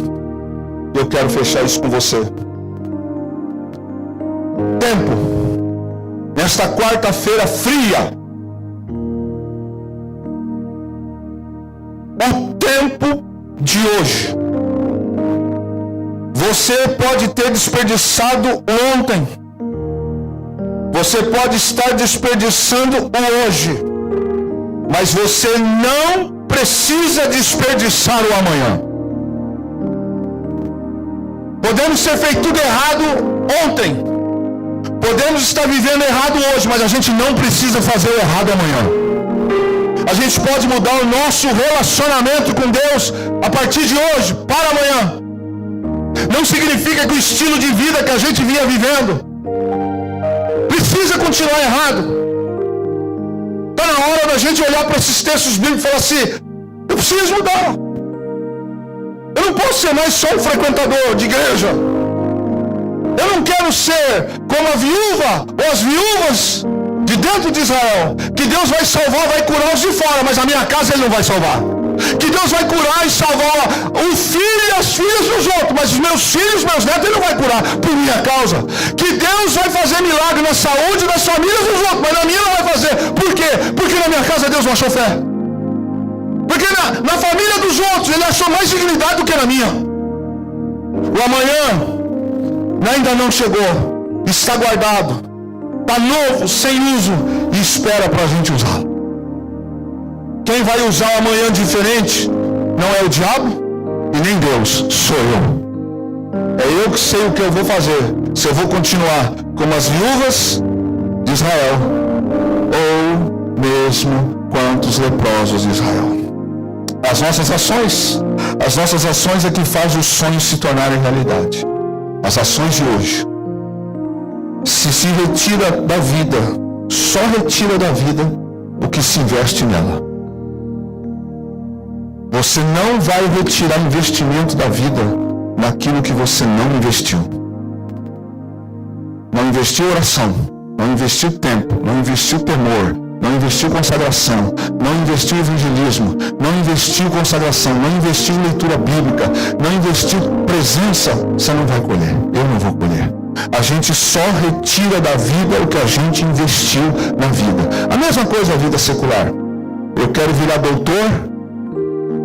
Eu quero fechar isso com você. Tempo, nesta quarta-feira fria, o tempo de hoje, você pode ter desperdiçado ontem, você pode estar desperdiçando o hoje, mas você não precisa desperdiçar o amanhã. Podemos ter feito tudo errado ontem, podemos estar vivendo errado hoje, mas a gente não precisa fazer o errado amanhã. A gente pode mudar o nosso relacionamento com Deus a partir de hoje, para amanhã. Não significa que o estilo de vida que a gente vinha vivendo precisa continuar errado. Está na hora da gente olhar para esses textos bíblicos e falar assim: eu preciso mudar. Eu não posso ser mais só um frequentador de igreja. Eu não quero ser como a viúva ou as viúvas de dentro de Israel, que Deus vai salvar, vai curar os de fora, mas a minha casa Ele não vai salvar. Que Deus vai curar e salvar o filho e as filhas dos outros, mas os meus filhos, meus netos, Ele não vai curar por minha causa. Que Deus vai fazer milagre na saúde das famílias dos outros, mas na minha não vai fazer. Por quê? Porque na minha casa Deus não achou fé. Porque na família dos outros Ele achou mais dignidade do que na minha. O amanhã ainda não chegou, está guardado, está novo, sem uso, e espera para a gente usá-lo. Quem vai usar o amanhã diferente não é o diabo e nem Deus, sou eu. É eu que sei o que eu vou fazer, se eu vou continuar como as viúvas de Israel, ou mesmo quanto os leprosos de Israel. As nossas ações é que fazem os sonhos se tornarem realidade. As ações de hoje. Se retira da vida, só retira da vida o que se investe nela. Você não vai retirar investimento da vida naquilo que você não investiu. Não investiu oração, não investiu tempo, não investiu temor, não investiu consagração, não investiu evangelismo, não investiu consagração, não investiu leitura bíblica, não investiu presença, você não vai colher. Eu não vou colher. A gente só retira da vida o que a gente investiu na vida. A mesma coisa a vida secular. Eu quero virar doutor,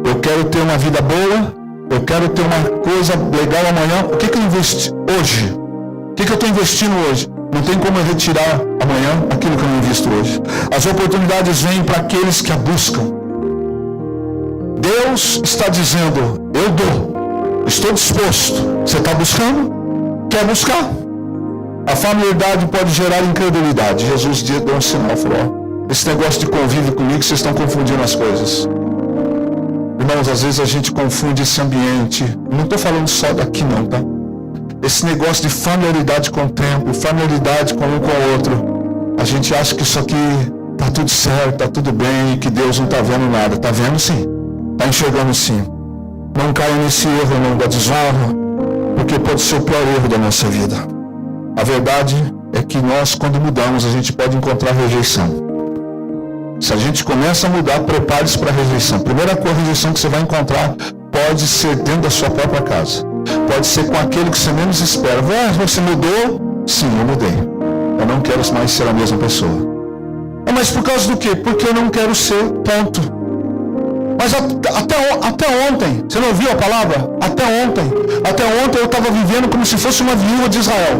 eu quero ter uma vida boa, eu quero ter uma coisa legal amanhã. O que eu investi hoje? O que eu estou investindo hoje? Não tem como eu retirar amanhã aquilo que eu não invisto hoje. As oportunidades vêm para aqueles que a buscam. Deus está dizendo, eu dou, estou disposto. Você está buscando? Quer buscar? A familiaridade pode gerar incredulidade. Jesus deu um sinal, falou, esse negócio de convívio comigo, vocês estão confundindo as coisas. Irmãos, às vezes a gente confunde esse ambiente. Não estou falando só daqui não, tá? Esse negócio de familiaridade com o tempo, familiaridade com um com o outro. A gente acha que isso aqui está tudo certo, está tudo bem, e que Deus não está vendo nada. Está vendo sim, está enxergando sim. Não caia nesse erro, irmão, da desonra, porque pode ser o pior erro da nossa vida. A verdade é que nós, quando mudamos, a gente pode encontrar rejeição. Se a gente começa a mudar, prepare-se para a rejeição. Primeira rejeição que você vai encontrar pode ser dentro da sua própria casa. Pode ser com aquele que você menos espera. Você mudou? Sim, eu mudei. Eu não quero mais ser a mesma pessoa. Mas por causa do quê? Porque eu não quero ser, ponto. Mas até ontem, você não ouviu a palavra? Até ontem eu estava vivendo como se fosse uma viúva de Israel.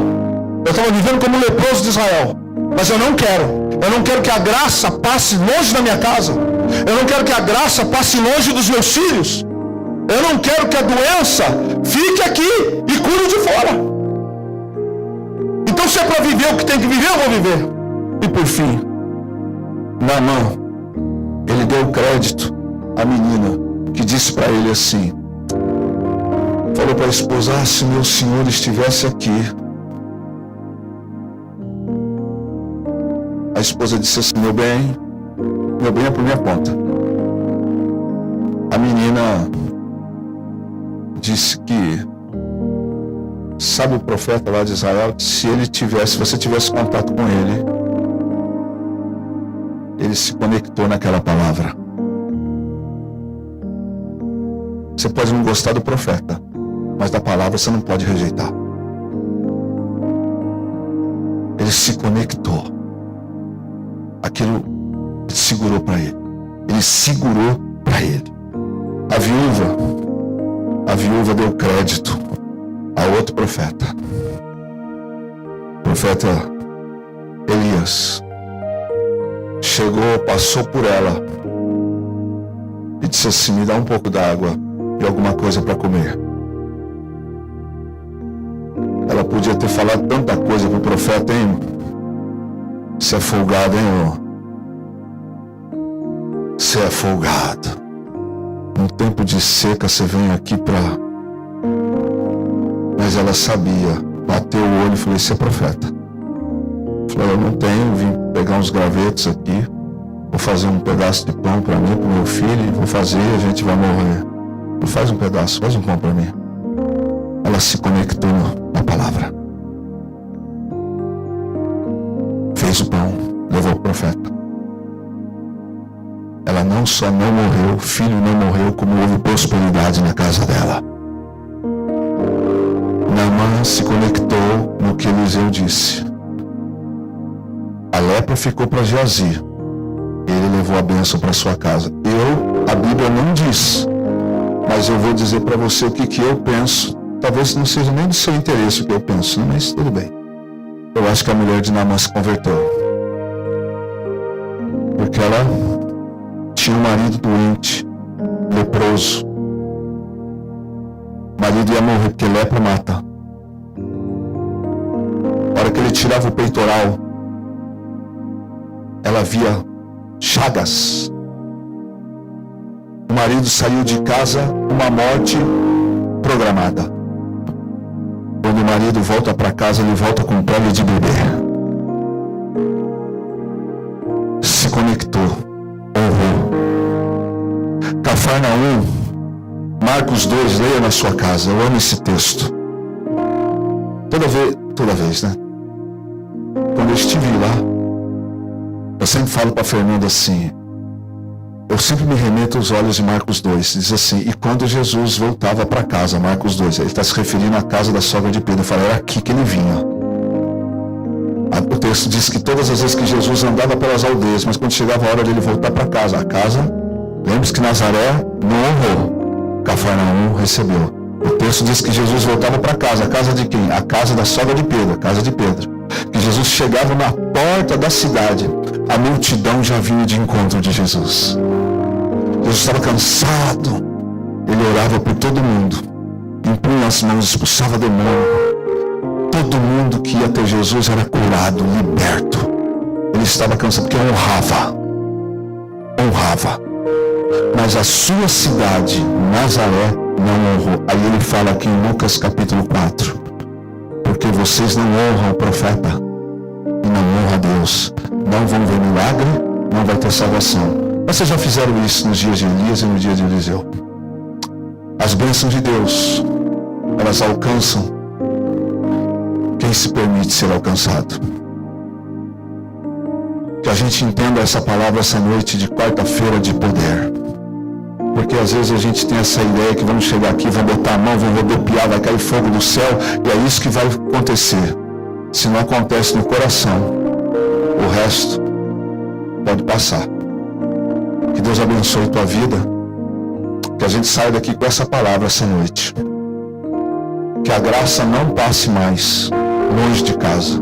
Eu estava vivendo como um leproso de Israel. Mas eu não quero que a graça passe longe da minha casa. Eu não quero que a graça passe longe dos meus filhos. Eu não quero que a doença fique aqui e cure de fora. Então se é para viver o que tem que viver, eu vou viver. E por fim, Naamã, ele deu crédito à menina que disse para ele assim, falou para a esposa, se meu senhor estivesse aqui. A esposa disse assim, meu bem é por minha conta. A menina disse que, sabe o profeta lá de Israel, se você tivesse contato com ele se conectou naquela palavra. Você pode não gostar do profeta, mas da palavra você não pode rejeitar. Ele se conectou. Aquilo segurou para ele. Ele segurou para ele. A viúva deu crédito a outro profeta. O profeta Elias chegou, passou por ela e disse assim, me dá um pouco d'água e alguma coisa para comer. Ela podia ter falado tanta coisa para o profeta, hein? Você é folgado, hein, irmão? Você é folgado. No tempo de seca você vem aqui para... Mas ela sabia. Bateu o olho e falou, esse é profeta. Falou, eu não tenho, vim pegar uns gravetos aqui. Vou fazer um pedaço de pão para mim, para o meu filho. Vou fazer e a gente vai morrer. Não faz um pedaço, faz um pão para mim. Ela se conectou na palavra. Fez o pão, levou o profeta. Ela não só não morreu, o filho não morreu, como houve prosperidade na casa dela. Naamã se conectou no que Eliseu disse. A lepra ficou para Geazi. Ele levou a bênção para sua casa. A Bíblia não diz, mas eu vou dizer para você o que eu penso. Talvez não seja nem do seu interesse o que eu penso, mas tudo bem. Eu acho que a mulher de Naamã se converteu. Porque ela tinha um marido doente, leproso. O marido ia morrer, porque lepra mata. Na hora que ele tirava o peitoral, ela via chagas. O marido saiu de casa, uma morte programada. Quando o marido volta para casa, ele volta com pele de bebê. Se conectou, honrou. Cafarnaum, Marcos 2, leia na sua casa. Eu amo esse texto. Toda vez, né? Quando eu estive lá, eu sempre falo para a Fernanda assim, eu sempre me remeto aos olhos de Marcos 2, diz assim, e quando Jesus voltava para casa, Marcos 2, ele está se referindo à casa da sogra de Pedro, eu falei, era aqui que ele vinha. O texto diz que todas as vezes que Jesus andava pelas aldeias, mas quando chegava a hora de ele voltar para casa, a casa, lembre-se que Nazaré não honrou, Cafarnaum recebeu. O texto diz que Jesus voltava para casa, a casa de quem? A casa da sogra de Pedro, a casa de Pedro. Que Jesus chegava na porta da cidade, a multidão já vinha de encontro de Jesus. Jesus estava cansado, ele orava por todo mundo, impunha as mãos, expulsava demônio. Todo mundo que ia até Jesus era curado, liberto. Ele estava cansado porque honrava. Mas a sua cidade, Nazaré, não honrou. Aí ele fala aqui em Lucas capítulo 4, porque vocês não honram o profeta e não honram a Deus, não vão ver milagre, não vai ter salvação. Vocês já fizeram isso nos dias de Elias e no dia de Eliseu. As bênçãos de Deus, elas alcançam quem se permite ser alcançado. Que a gente entenda essa palavra essa noite de quarta-feira de poder. Porque às vezes a gente tem essa ideia que vamos chegar aqui, vamos botar a mão, vamos rodopiar, vai cair fogo do céu, e é isso que vai acontecer. Se não acontece no coração, o resto pode passar. Que Deus abençoe tua vida. Que a gente saia daqui com essa palavra essa noite. Que a graça não passe mais longe de casa.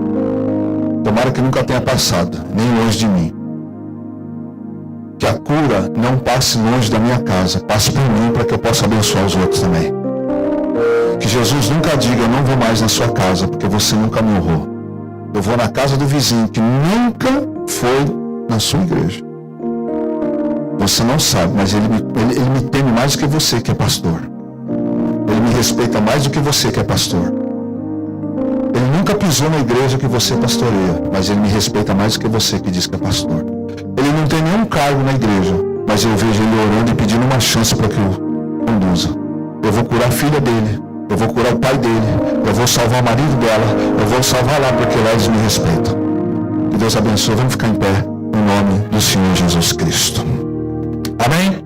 Tomara que nunca tenha passado, nem longe de mim. Que a cura não passe longe da minha casa, passe por mim para que eu possa abençoar os outros também. Que Jesus nunca diga, eu não vou mais na sua casa, porque você nunca me honrou. Eu vou na casa do vizinho que nunca foi na sua igreja. Você não sabe, mas ele me teme mais do que você que é pastor. Ele me respeita mais do que você que é pastor. Ele nunca pisou na igreja que você pastoreia, mas ele me respeita mais do que você que diz que é pastor. Ele não tem nenhum cargo na igreja, mas eu vejo ele orando e pedindo uma chance para que eu conduza. Eu vou curar a filha dele, eu vou curar o pai dele, eu vou salvar o marido dela, eu vou salvar lá porque lá eles me respeitam. Que Deus abençoe. Vamos ficar em pé no nome do Senhor Jesus Cristo. Amém?